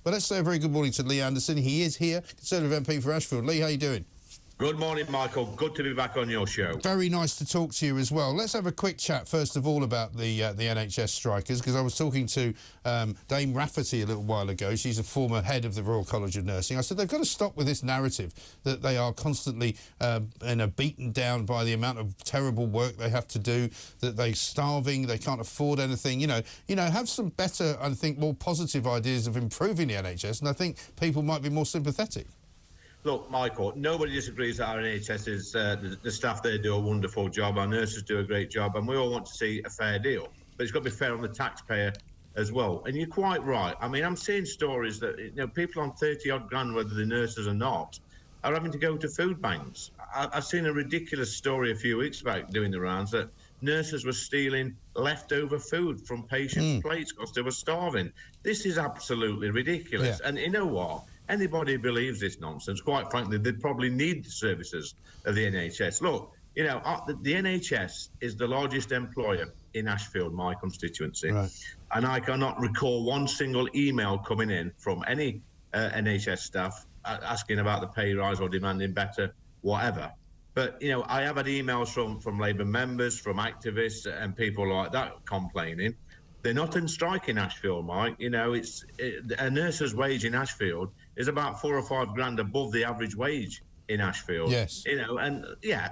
But let's say a very good morning to Lee Anderson. He is here, Conservative MP for Ashfield. Lee, how you doing? Good morning, Michael. Good to be back on your show. Very nice to talk to you as well. Let's have a quick chat, first of all, about the NHS strikers, because I was talking to Dame Rafferty a little while ago. She's a former head of the Royal College of Nursing. I said they've got to stop with this narrative that they are constantly beaten down by the amount of terrible work they have to do, that they're starving, they can't afford anything. You know, have some better, I think, more positive ideas of improving the NHS, and I think people might be more sympathetic. Look, Michael, nobody disagrees that our NHS is, the staff there do a wonderful job, our nurses do a great job, and we all want to see a fair deal. But it's got to be fair on the taxpayer as well. And you're quite right. I mean, I'm seeing stories that, people on 30-odd grand, whether they're nurses or not, are having to go to food banks. I've seen a ridiculous story a few weeks back doing the rounds that nurses were stealing leftover food from patients' plates because they were starving. This is absolutely ridiculous. Yeah. And you know what? Anybody who believes this nonsense, quite frankly, they probably need the services of the NHS. Look, the NHS is the largest employer in Ashfield, my constituency. Right. And I cannot recall one single email coming in from any NHS staff asking about the pay rise or demanding better, whatever. But, I have had emails from Labour members, from activists and people like that complaining. They're not on strike in Ashfield, Mike. A nurse's wage in Ashfield is about 4 or 5 grand above the average wage in Ashfield. Yes.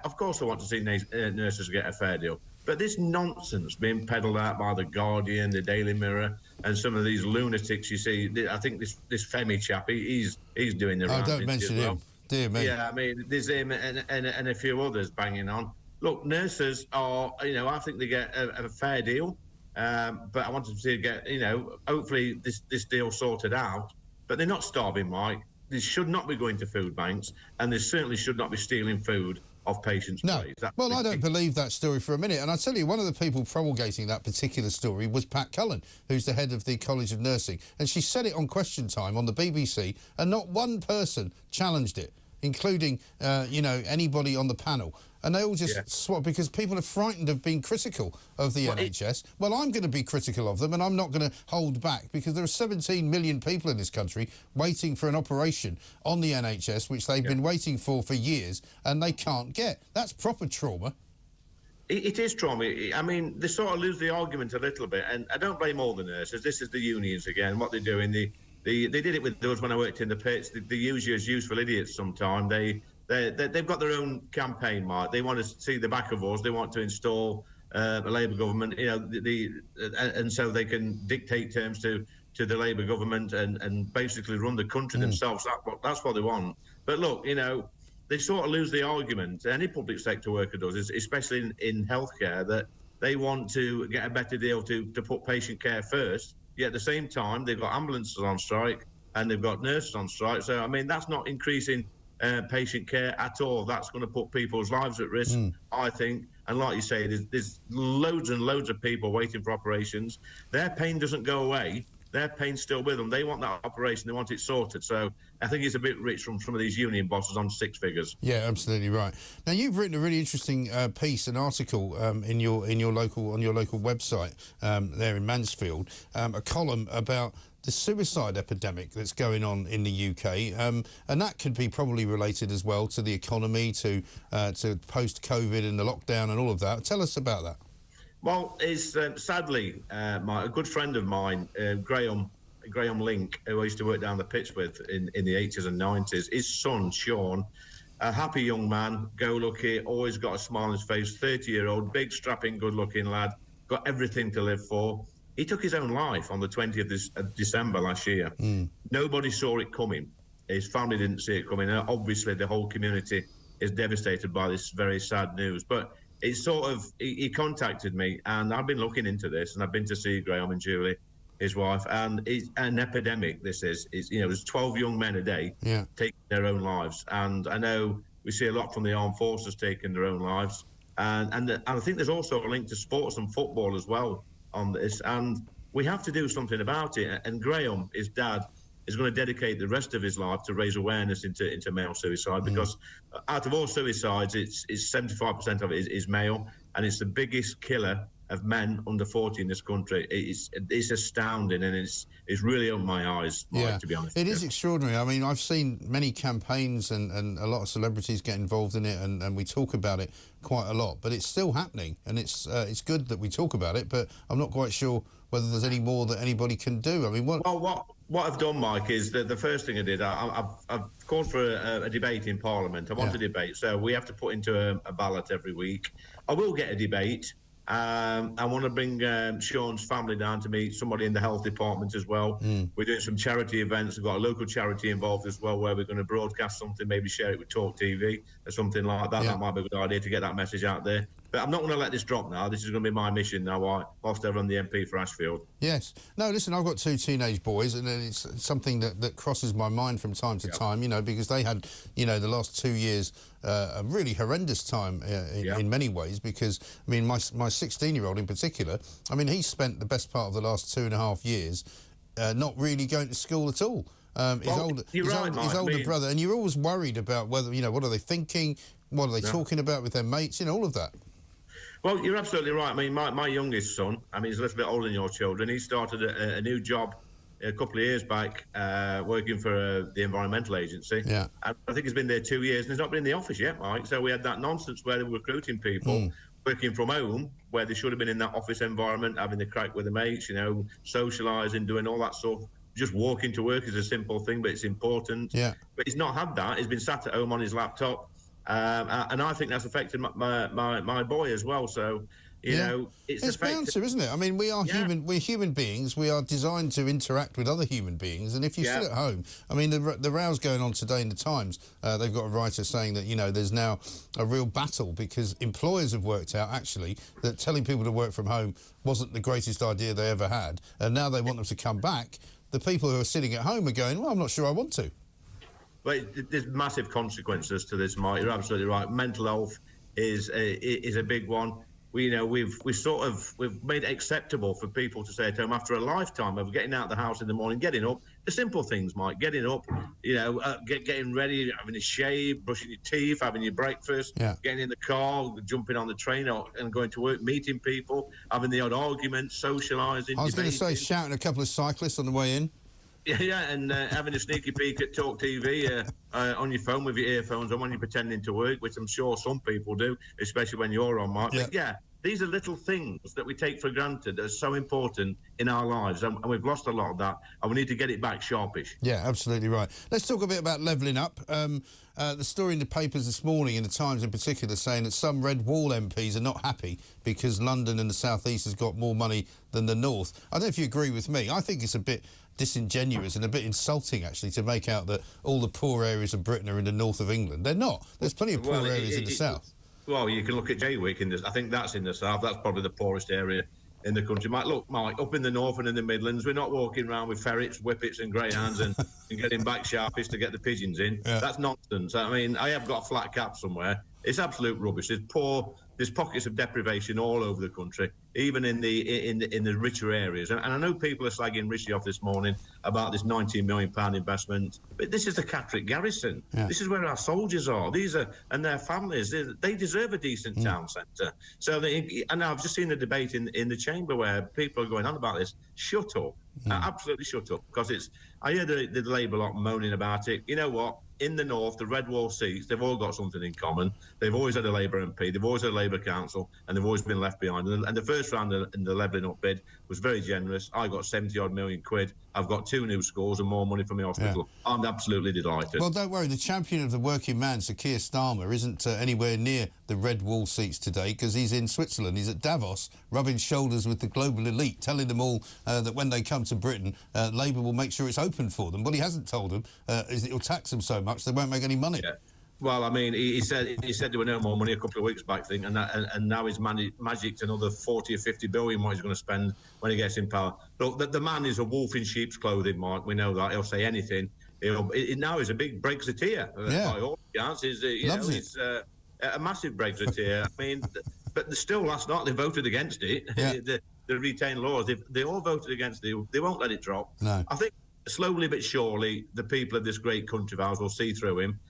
Of course I want to see nurses get a fair deal. But this nonsense being peddled out by The Guardian, the Daily Mirror, and some of these lunatics you see, I think this Femi chap, he's doing the rounds. Oh, don't mention him. Dear me. Yeah, I mean, there's him and a few others banging on. Look, nurses are, I think they get a fair deal. But I wanted to get, hopefully this deal sorted out. But they're not starving, Mike. They should not be going to food banks, and they certainly should not be stealing food off patients' plates. Well, I don't believe that story for a minute. And I tell you, one of the people promulgating that particular story was Pat Cullen, who's the head of the College of Nursing. And she said it on Question Time on the BBC, and not one person challenged it, including, anybody on the panel. And they all just swap because people are frightened of being critical of the NHS. Well, I'm going to be critical of them, and I'm not going to hold back because there are 17 million people in this country waiting for an operation on the NHS, which they've been waiting for years, and they can't get. That's proper trauma. It is trauma. I mean, they sort of lose the argument a little bit, and I don't blame all the nurses. This is the unions again, what they're doing. They did it with us when I worked in the pits. They use you as useful idiots sometimes. They've got their own campaign, Mark. They want to see the back of us. They want to install a Labour government, and so they can dictate terms to the Labour government and basically run the country themselves. That's what they want. But look, they sort of lose the argument. Any public sector worker does, especially in healthcare, that they want to get a better deal to put patient care first. Yet at the same time, they've got ambulances on strike and they've got nurses on strike. So, I mean, that's not increasing patient care at all. That's going to put people's lives at risk, I think. And like you say, there's loads and loads of people waiting for operations. Their pain doesn't go away. Their pain's still with them. They want that operation. They want it sorted. So I think it's a bit rich from some of these union bosses on 6 figures. Yeah, absolutely right. Now you've written a really interesting piece, an article on your local website there in Mansfield, a column about the suicide epidemic that's going on in the UK, and that could be probably related as well to the economy, to post-COVID and the lockdown and all of that. Tell us about that. Well, it's sadly, a good friend of mine, Graham Link, who I used to work down the pitch with in the 80s and 90s, his son, Sean, a happy young man, go-lucky, always got a smile on his face, 30-year-old, big, strapping, good-looking lad, got everything to live for. He took his own life on the 20th of December last year. Nobody saw it coming. His family didn't see it coming. Obviously, the whole community is devastated by this very sad news. But it's sort of, he contacted me, and I've been looking into this, and I've been to see Graham and Julie, his wife, and it's an epidemic, this is. There's 12 young men a day taking their own lives. And I know we see a lot from the armed forces taking their own lives. And I think there's also a link to sports and football as well on this, and we have to do something about it. And Graham, his dad, is going to dedicate the rest of his life to raise awareness into male suicide, because out of all suicides, it's 75% of it is male, and it's the biggest killer of men under 40 in this country. It's astounding, and it's really opened my eyes, Mike, to be honest. It is extraordinary. I mean, I've seen many campaigns and a lot of celebrities get involved in it, and we talk about it quite a lot, but it's still happening, and it's good that we talk about it, but I'm not quite sure whether there's any more that anybody can do. I mean, what I've done, Mike, is that the first thing I did, I've called for a debate in Parliament. I want a debate, so we have to put into a ballot every week. I will get a debate. I want to bring Sean's family down to meet somebody in the health department as well. We're doing some charity events. We've got a local charity involved as well, where we're going to broadcast something, maybe share it with Talk TV or something like that. That might be a good idea to get that message out there. But I'm not going to let this drop now. This is going to be my mission now whilst I run the MP for Ashfield. Yes. No, listen, I've got 2 teenage boys, and it's something that crosses my mind from time to time, you know, because they had, you know, the last 2 years a really horrendous time in many ways, because, I mean, my 16-year-old in particular, I mean, he spent the best part of the last 2.5 years not really going to school at all. His older brother, and you're always worried about whether, you know, what are they thinking, what are they talking about with their mates, you know, all of that. Well, you're absolutely right. I mean, my youngest son, I mean, he's a little bit older than your children. He started a new job a couple of years back, working for the Environmental Agency. Yeah. I think he's been there 2 years, and he's not been in the office yet, Mike. So we had that nonsense where they were recruiting people working from home, where they should have been in that office environment, having the crack with the mates, you know, socialising, doing all that stuff. Just walking to work is a simple thing, but it's important. Yeah. But he's not had that. He's been sat at home on his laptop. And I think that's affected my boy as well. So, you know, it's bound to, isn't it? I mean, we are we're human beings. We are designed to interact with other human beings. And if you sit at home, I mean, the row's going on today in the Times. They've got a writer saying that, you know, there's now a real battle because employers have worked out, actually, that telling people to work from home wasn't the greatest idea they ever had. And now they want them to come back. The people who are sitting at home are going, well, I'm not sure I want to. But there's massive consequences to this, Mike. You're absolutely right. Mental health is a big one. We've made it acceptable for people to stay at home after a lifetime of getting out of the house in the morning, getting up. The simple things, Mike. Getting up, you know, getting ready, having a shave, brushing your teeth, having your breakfast, getting in the car, jumping on the train and going to work, meeting people, having the odd argument, socialising. I was going to say, shouting a couple of cyclists on the way in. Yeah, and having a sneaky peek at Talk TV on your phone with your earphones on when you're pretending to work, which I'm sure some people do, especially when you're on, Mark. Yeah, these are little things that we take for granted that are so important in our lives, and we've lost a lot of that, and we need to get it back sharpish. Yeah, absolutely right. Let's talk a bit about levelling up. The story in the papers this morning, in the Times in particular, saying that some Red Wall MPs are not happy because London and the South East has got more money than the North. I don't know if you agree with me. I think it's a bit disingenuous and a bit insulting, actually, to make out that all the poor areas of Britain are in the north of England. They're not. There's plenty of poor areas in the south. Well, you can look at Jaywick in this. I think that's in the south. That's probably the poorest area in the country. Mike, up in the north and in the Midlands, we're not walking around with ferrets, whippets and greyhounds and getting back sharpish to get the pigeons in. Yeah. That's nonsense. I mean, I have got a flat cap somewhere. It's absolute rubbish. There's pockets of deprivation all over the country, even in the richer areas. And I know people are slagging Rishi off this morning about this £19 million investment, but this is the Catterick Garrison. Yeah. This is where our soldiers are. And their families. They deserve a decent town centre. So, and I've just seen a debate in the chamber where people are going on about this. Shut up. Absolutely shut up. Because I hear the Labour lot moaning about it. You know what? In the north, the Red Wall seats, they've all got something in common. They've always had a Labour MP, they've always had a Labour council, and they've always been left behind. And the first round in the levelling up bid was very generous. I got 70-odd million quid. I've got 2 new schools and more money for my hospital. Yeah. I'm absolutely delighted. Well, don't worry. The champion of the working man, Sir Keir Starmer, isn't anywhere near the Red Wall seats today because he's in Switzerland. He's at Davos, rubbing shoulders with the global elite, telling them all that when they come to Britain, Labour will make sure it's open for them. What he hasn't told them is that he'll tax them so much they won't make any money. Yeah. Well, I mean, he said there were no more money a couple of weeks back, I think, and now he's magicked another 40 or 50 billion what he's going to spend when he gets in power. Look, the man is a wolf in sheep's clothing, Mark. We know that. He'll say anything. Now he's a big Brexiteer. By all accounts, he's a massive Brexiteer. I mean, but still last night they voted against it. Yeah. the retained laws, they all voted against it. They won't let it drop. No. I think slowly but surely the people of this great country of ours will see through him.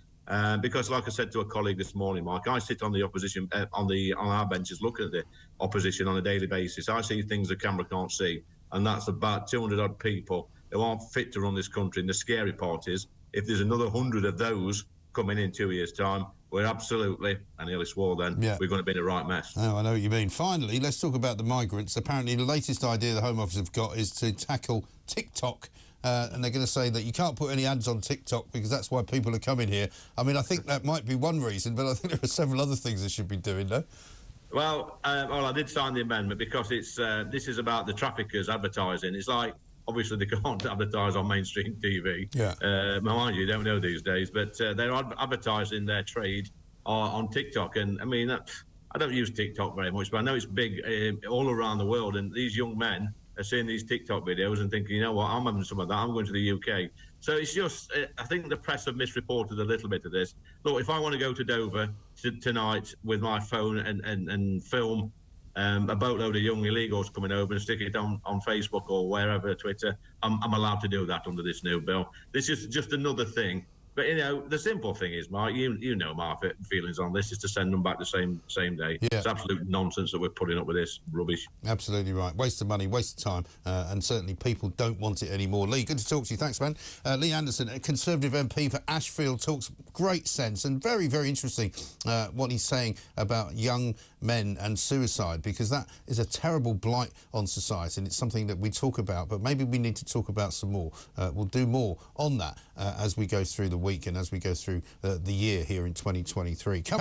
Because, like I said to a colleague this morning, Mike, I sit on the opposition on our benches, looking at the opposition on a daily basis. I see things the camera can't see, and that's about 200 odd people who aren't fit to run this country. And the scary part is, if there's another 100 of those coming in 2 years' time, we're absolutely, I nearly swore then, we're going to be in a right mess. Oh, I know what you mean. Finally, let's talk about the migrants. Apparently, the latest idea the Home Office have got is to tackle TikTok. And they're going to say that you can't put any ads on TikTok because that's why people are coming here. I mean, I think that might be one reason, but I think there are several other things they should be doing, though. Well, I did sign the amendment because it's this is about the traffickers advertising. It's like, obviously, they can't advertise on mainstream TV. Yeah. Mind you don't know these days, but they're advertising their trade on TikTok. And, I mean, I don't use TikTok very much, but I know it's big all around the world. And these young men are seeing these TikTok videos and thinking, you know what, I'm having some of that. I'm going to the UK. So it's just, I think the press have misreported a little bit of this. Look, if I want to go to Dover tonight with my phone and film a boatload of young illegals coming over and stick it on Facebook or wherever, Twitter, I'm allowed to do that under this new bill. This is just another thing. But, you know, the simple thing is, Mark, you know my feelings on this, is to send them back the same day. Yeah. It's absolute nonsense that we're putting up with this rubbish. Absolutely right. Waste of money, waste of time, and certainly people don't want it anymore. Lee, good to talk to you. Thanks, man. Lee Anderson, a Conservative MP for Ashfield, talks great sense and very, very interesting what he's saying about young men and suicide, because that is a terrible blight on society and it's something that we talk about, but maybe we need to talk about some more. We'll do more on that as we go through the week and as we go through the year here in 2023.